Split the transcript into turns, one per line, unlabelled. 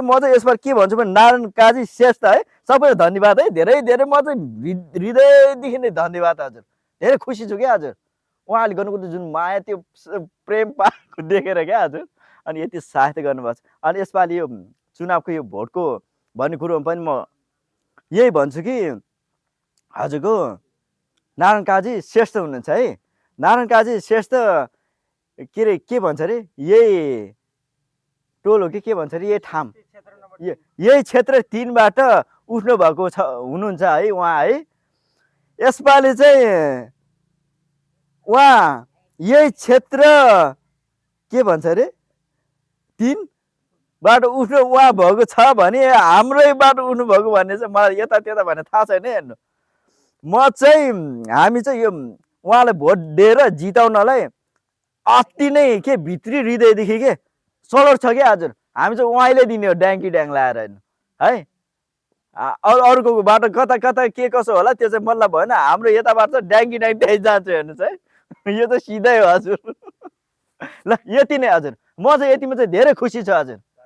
म चाहिँ यसमा के भन्छु भने नारायण काजी श्रेष्ठ है सबैलाई धन्यवाद है धेरै धेरै म चाहिँ हृदयदेखि नै धन्यवाद हजुर धेरै खुसी छु क्या हजुर उहाँले गर्नुको जुन माया त्यो प्रेम पाएको देखेर क्या हजुर अनि यति सहायता गर्नुभएको छ अनि यसपालि यो चुनावको यो भोटको भन्ने कुरोमा पनि म यही भन्छु कि हजुरको नारायण काजी श्रेष्ठ हुनुहुन्छ है नारायण काजी श्रेष्ठ के रे के भन्छ अरे यही टोल हो कि के भन्छ अरे यही ठाम यही क्षेत्र 3बाट उठ्नु भएको छ हुनुहुन्छ है उहाँ है यसपालि चाहिँ उहाँ यही क्षेत्र के भन्छ अरे 3बाट उठ्नु उहाँ भएको छ भने हाम्रैबाट उठ्नु भएको भन्ने चाहिँ मलाई यता त्यता भन्ने थाहा छैन हेर्नु म चाहिँ हामी चाहिँ यो उहाँलाई भोट दिएर जिताउनलाई अति नै के भित्री हृदयदेखि के सलट छ क्या हजुर हामी चाहिँ उहाँले दिने हो ड्याङ्की ड्याङ लाएर हेर्नु है अरूको बाटो कता कता के कसो होला त्यो चाहिँ मलाई भएन हाम्रो यताबाट चाहिँ ड्याङ्की ड्याङ त्यही जान्छ हेर्नुहोस् है यो त सिधै हो हजुर ल यति नै हजुर म चाहिँ यतिमा चाहिँ धेरै खुसी छु हजुर